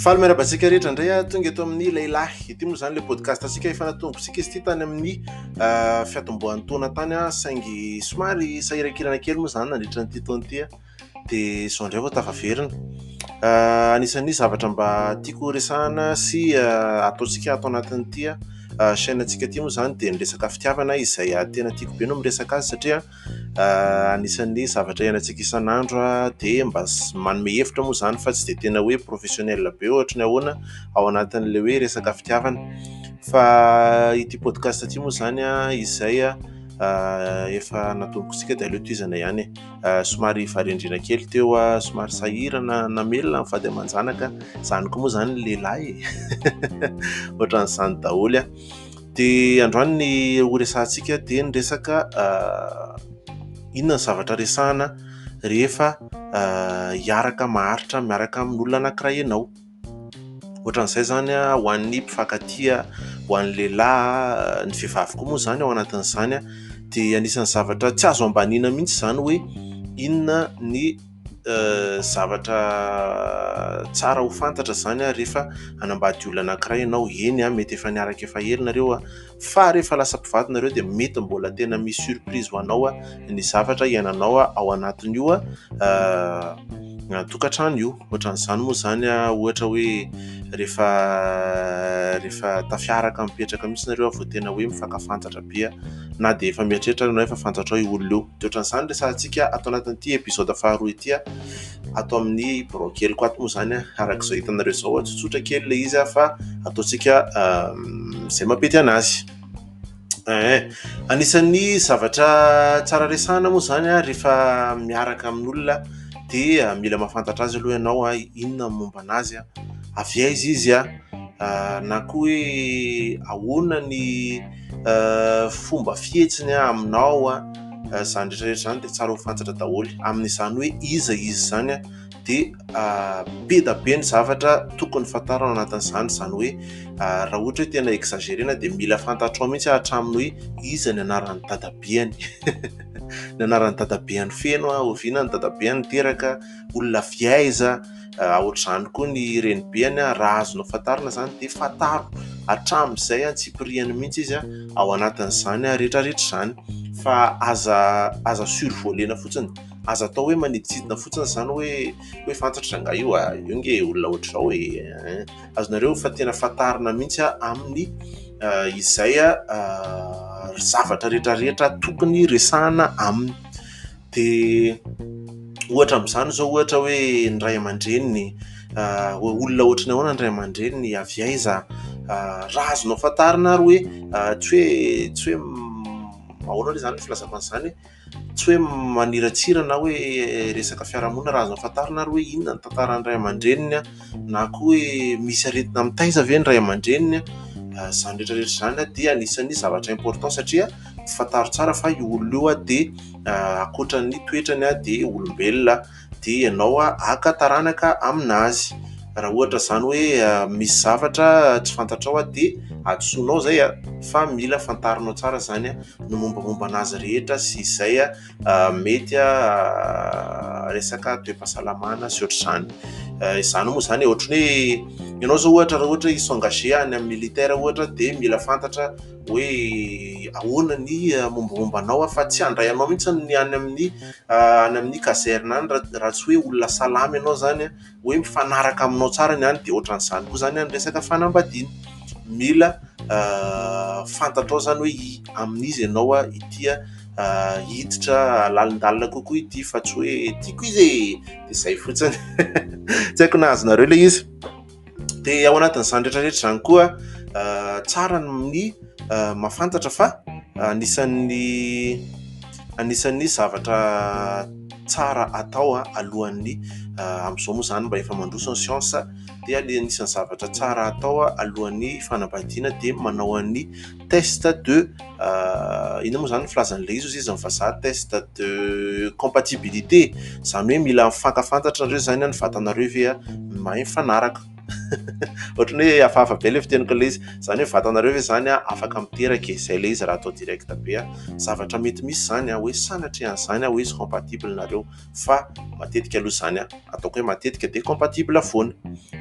Faly miarabantsika rehetra indray tonga eto amin'ny lehilahy ity moa zany le podcast asika efa natombontsika izy ity tany amin'ny fiatombohan'ny taona tany saingy somary sahiran-kirana kely moa zany nandritra nyity taona ity dia zao indray vao tafaverina. Anisan'ny zavatra mba tiako resahana sy ataontsika atao anatin'ity chaîne-ntsika ity moa zany dia ny resaka fitiavana izay tena tiako be no miresaka azy satria anisan'ny zavatra iainantsika isan'andro dia mba manome hevitra moa zany fa tsy dia tena hoe professionnel be ohatra ny ahoana ao anatin'le hoe resaka fitiavana. Fa ity podcast ity moa zany izay efa natombontsika dia aleo tohizana ihany somary varendrina kely teo somary sahirana namelona mivady aman-janaka zany koa moa zany lehilahy ohatran'izany daholo dia androany ny ho resahantsika dia ny resaka inona ny zavatra resahana rehefa hiaraka maharitra miaraka amin'olona anankiray ianao. Ohatran'izay zany ho an'ny mpifankatia, ho an'ny lehilahy, ny vehivavy koa moa zany ao anatin'izany dia anisan'ny zavatra tsy azo ambaniana mihitsy zany hoe inona ny zavatra tsara ho fantatra zany rehefa hanambady olona anankiray ianao. Eny mety efa niaraka efa ela nareo fa rehefa lasa mpivady nareo dia mety mbola tena misy surprise ho anao ny zavatra iainanao ao anatin'io tokantrano io. Ohatran'izany moa zany ohatra hoe rehefa tafiaraka mipetraka mihitsy nareo vao tena hoe mifankafantatra be na dia efa mieritreritra ianao efa fantatra io olona io. Dia ohatran'izany resahantsika atao anatin'ity episode faharoa ity atao amin'ny bronkely quat moa zany arak'izao hitanareo zao tsotsotra kely le izy fa ataontsika izay mampety anazy. Anisan'ny zavatra tsara resahana moa zany rehefa miaraka amin'olona dia mila mahafantatra azy aloha ianao inona momba anazy avy aiza izy na koa hoe ahoana ny fomba fihetsiny aminao zany rehetrarehetra zany dia tsara ho fantatra daholo amin'izany hoe iza izy zany dia be da be ny zavatra tokony fantarana anatin'izany. Zany hoe raha ohatra hoe tena exagerena dia mila fantatrao mihitsy hatramin'ny hoe iza ny anaran'ny dadabeany ny anaran'ny dadabeany feno oviana ny dadabeany teraka olona viaiza ohatr'izany koa ny renibeany raha azonao fantarina zany dia fantaro hatramin'izay tsy hipirihany mihitsy izy ao anatin'izany rehetrarehetra zany fa aza survolena fotsiny, aza atao hoe maniditsidina fotsiny zany hoe fantatra nga io nge olona ohatr'izao azonareo fa tena fantarina mihitsy amin'ny izay zavatra rehetrarehetra tokony resahana aminy. Dia ohatra amin'izany zao ohatra hoe ny ray aman-dreniny olona ohatrany ahoana ny ray aman-dreniny avy aiza raha azonao fantarina ary hoe tsy hoe ahoana zany filazako an'izany tsy hoe maniratsira na hoe resaka fiarahamonina raha azonao fantarina ary hoe inona ny tantaran'ny ray aman-dreniny na koa hoe misy aretina mitaiza ve ny ray aman-dreniny zany rehetrarehetra zany dia anisan'ny zavatra important satria fantaro tsara fa io olona io dia ankoatran'ny toetrany dia olombelona dia ianao haka taranaka aminazy. Raha ohatra zany hoe misy zavatra tsy fantatrao dia adosonao zay fa mila fantarinao tsara zany no mombamomba anazy rehetra sy izay mety resaka toe-pahasalamana sy ohatr'izany. Izany moa zany ohatrany hoe ianao zao ohatra raha ohatra s'engagé any amin'ny militaire ohatra dia mila fantatra hoe ahoana ny mombamomba anao fa tsy handray anao mihitsy ny any amin'ny kazerna any raha tsy hoe olona salamy ianao zany hoe mifanaraka aminao tsara ny any. Dia ohatran'izany koa zany ny resaka fanambadiana mila fantatrao zany hoe amin'izy ianao ity hiditra lalindalina kokoa ity fa tsy hoe tiako izy dia izay fotsiny tsy haiko na azonareo ilay izy. Dia ao anatin'izany rehetrarehetra zany koa tsara ny mahafantatra fa anisan'ny zavatra tsara atao alohan'ny amin'izao moa zany mba efa mandroso ny siansa dia anisan'ny zavatra tsara atao alohan'ny fanambadiana dia manao an'ny test de ina moa zany filazan'ilay izy ny vazaha test de compatibilité zany hoe mila mifankafantatra nareo zany ny vatanareo ve mahay mifanaraka ohatrany hoe hafahafa be le fiteniko le izy, zany hoe vatanareo ve zany afaka miteraka izay le izy raha atao direct be zavatra mety misy zany hoe sanatria an'izany hoe izy compatible nareo, fa matetika aloha zany ataoko hoe matetika de compatible foana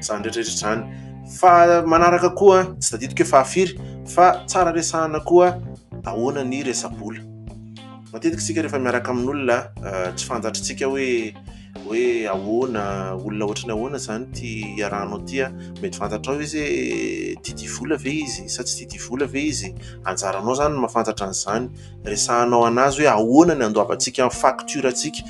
zany rehetrarehetra zany. Fa manaraka koa tsy tadidiko hoe fahafiry fa tsara resahana koa ahoana ny resabola. Matetika sika rehefa miaraka amin'olona tsy fantatritsika hoe ahoana olona ohatrany ahoana zany ty iarahanao ty mety fantatrao izy tia vola ve izy sa tsy tia vola ve izy, anjaranao zany no mahafantatra an'izany. Resahanao anazy hoe ahoana ny andoavantsika amin'ny facturantsika,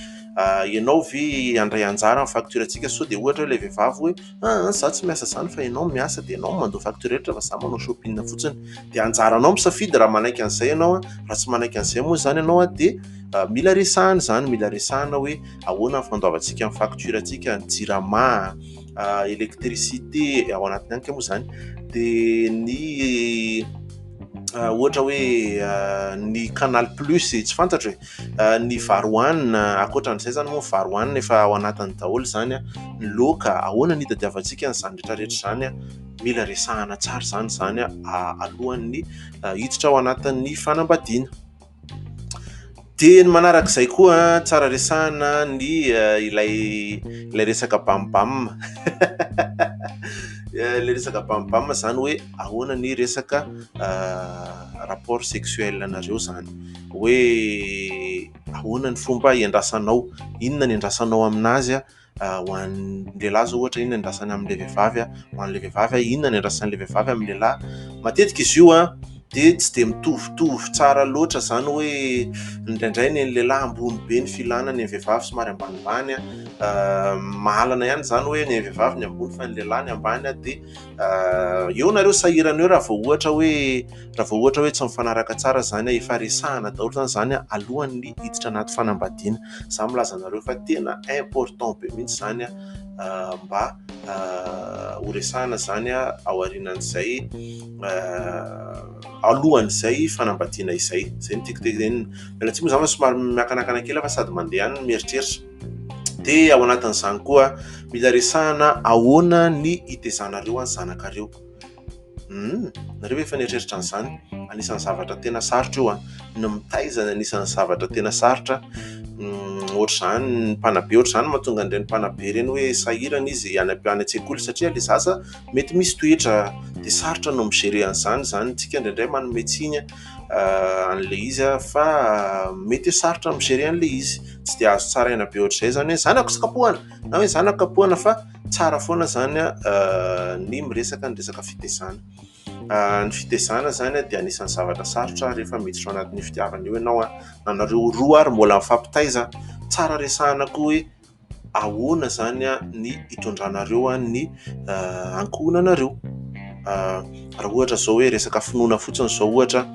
ianao ve andray anjara amin'ny facturantsika, so de ohatra hoe le vehivavy hoe za tsy miasa zany fa ianao miasa de ianao mandoa facture rehetra fa za manao shopping fotsiny, de anjaranao misafidy raha manaiky an'izay ianao raha tsy manaiky an'izay moa zany ianao de mila resahana zany, mila resahana hoe ahoana ny fandoavantsika amin'ny facturantsika, ny jirama, électricité ao anatiny any moa zany, de ny ohatra hoe ny canal plus tsy fantatro hoe ny varoanina akoatran'izay zany moa varoanina efa ao anatiny daholo zany ny loka ahoana ny hitadiavantsika n'izany rehetrarehetra zany mila resahana tsara zany alohan'ny hiditra ao anatin'ny fanambadiana. De ny manarak'izay koa tsara resahana ny ilay resaka bambam le resaka bambam zany hoe ahoana ny resaka rapport sexuel anareo zany, hoe ahoana ny fomba iandrasanao, inona ny andrasanao aminazy ho an'ny lehilahy zao ohatra inona ny andrasany amin'le vehivavy, ho an'le vehivavy inona ny andrasan'le vehivavy amin'ny lehilahy. Matetika izy io de tsy de mitovitovy tsara loatra zany hoe indraindray ny lehilahy ambony be ny filanany, ny vehivavy somary ambanimbany mahalana ihany zany hoe ny vehivavy ny ambony fa ny lehilahy ny ambany de eo nareo sahirana eo raha vao ohatra hoe tsy mifanaraka tsara zany efa resahana daholo zany alohan'ny hiditra anaty fanambadiana. Za milaza anareo fa tena important be mihitsy zany mba ho resahana zany ao aorianan'izay alohan'izay fanambadiana izay. Zay no tiako tenenina. Miala tsiny moa zany somary miakanakana kely fa sady mandeha any mieritreritra. De ao anatin'izany koa mila resahana ahoana ny hitezanareo any zanakareo. Nareo efa nieritreritra an'izany, anisan'ny zavatra tena sarotra io ny mitaizana, anisan'ny zavatra tena sarotra. Ohatra zany ny mpanabe, ohatra zany mahatonga an'ireny mpanabe ireny hoe sahirana izy any an-tsekoly satria le zaza mety misy toetra de sarotra no migerer an'izany. Zany tsika indraindray manome tsiny an'le izy fa mety sarotra migerer an'le izy, tsy de azo tsaraina be ohatr'izay zany hoe zanako sy kapohana na hoe zanako kapohana, fa tsara foana zany ny miresaka ny resaka fitezana. Ny fitezana zany de anisan'ny zavatra sarotra rehefa miditra ao anatin'ny fitiavana io ianao nanareo roa ary mbola mifampitaiza. Tsara resahana koa hoe ahoana zany ny hitondranareo ny ankohonanareo. Raha ohatra zao hoe resaka finoana fotsiny zao ohatra,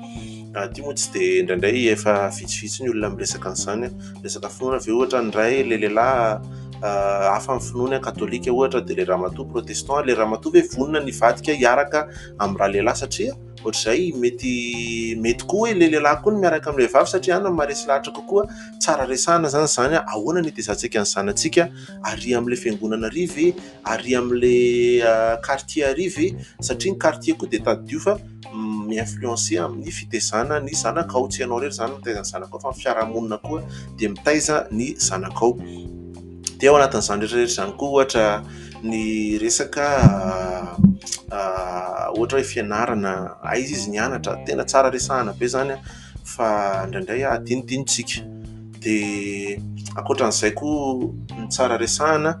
ty moa tsy de indraindray efa vitsivitsy ny olona miresaka an'izany, resaka finoana ve ohatra ndray le lehilahy hafa amin'ny finoana katolika ohatra de le ramatoa protestant, le ramatoa ve vonona ny vadika hiaraka amin'ny raha lehilahy satria ohatr'izay mety koa hoe le lehilahy koa no miaraka amin'ny vehivavy satria any maharesy lahatra kokoa. Tsara resahana zany ahoana ny hitezantsika ny zanatsika ary amin'le fiangonana ariva, ary amin'le quartier ariva, satria ny quartier koa de taddio fa mi-influencer amin'ny fitezana ny zanakao. Tsy ianao rery zany mitaiza ny zanakao fa ny fiarahamonina koa de mitaiza ny zanakao. De ao anatin'izany rehetrarehetra zany koa ohatra ny resaka ohatra hoe fianarana, aiza izy nianatra, tena tsara resahana be zany fa indraindray adinodinontsika. De akoatran'izay koa ny tsara resahana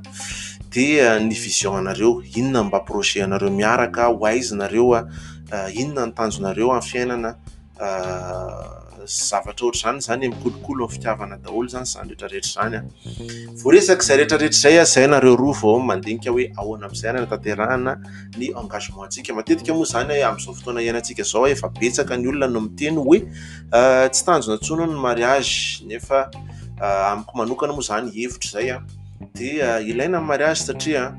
de ny vision anareo, inona mba projet anareo miaraka, ho aiza nareo, inona ny tanjonareo amin'ny fiainana, zavatra ohatr'izany zany mikolokolo amin'ny fitiavana daholo zany rehetrarehetra zany. Voaresaka izay rehetrarehetra izay nareo roa vao mandinika hoe ahoana amin'izay hanatanterahana ny engagementsika. Matetika moa zany amin'izao fotoana iainantsika zao efa betsaka ny olona no miteny hoe tsy tanjona intsony ny mariage, nefa amiko manokana moa zany hevitra izay de ilaina ny mariage satria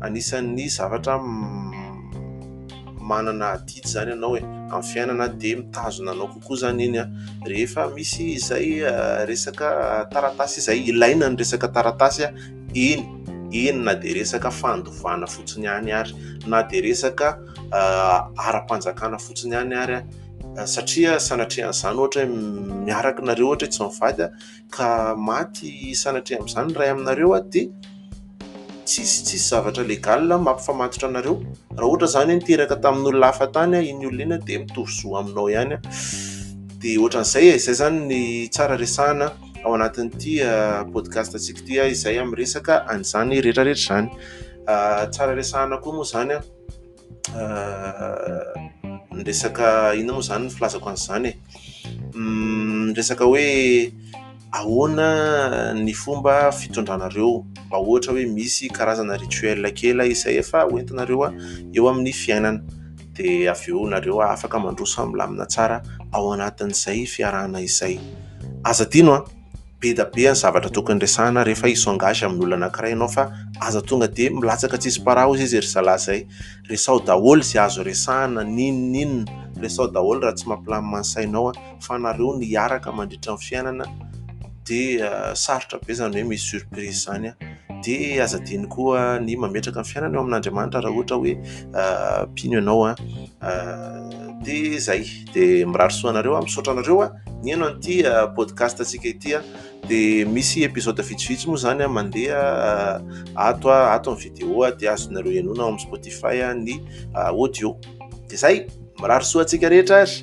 anisan'ny zavatra manana didy zany ianao hoe amin'ny fiainana de mitazona anao kokoa zany iny rehefa misy izay resaka taratasy izay. Ilaina ny resaka taratasy iny na dia resaka fandovana fotsiny ihany ary na dia resaka ara-panjakana fotsiny ihany ary satria sanatrehan'izany ohatra hoe miaraka nareo ohatra tsy mivady ka maty sanatria amin'izany ray aminareo dia tsisy zavatra legal mampifamatotra anareo. Raha ohatra zany niteraka tamin'olona hafa tany iny olona iny dia mitovy zo aminao ihany dia ohatran'izay zany ny tsara resahana ao anatin'ity podcast antsika ity izay amin'ny resaka an'izany rehetrarehetra zany. Tsara resahana koa moa zany ny resaka ina moa zany ny filazako an'izany resaka hoe ahoana ny fomba fitondranareo mba ohatra hoe misy karazana rituel kely izay efa hoentinareo eo amin'ny fiainana dia avy eo nareo afaka mandroso milamina tsara ao anatin'izay fiarahana izay. Aza dino be da be ny zavatra tokony resahana rehefa isongasy amin'ny olona anankiray ianao fa aza tonga dia milatsaka tsisy paraozy izy ry zalahy zay. Resao daholo izay azo resahana ninona resao daholo raha tsy mampilamina ny sainao fa nareo ny hiaraka mandritra ny fiainana dia sarotra be zany hoe misy surprise zany dia aza diny koa ny mametraka ny fiainana eo amin'Andriamanitra raha ohatra hoe mpino ianao dia zay dia mirary soa anareo misaotra anareo ny eno an'ity podcast antsika ity dia misy episode vitsivitsy moa zany mandeha ato amin'ny vidéo dia azonareo ianona amin'ny Spotify ny audio dia zay mirary soa antsika rehetra ary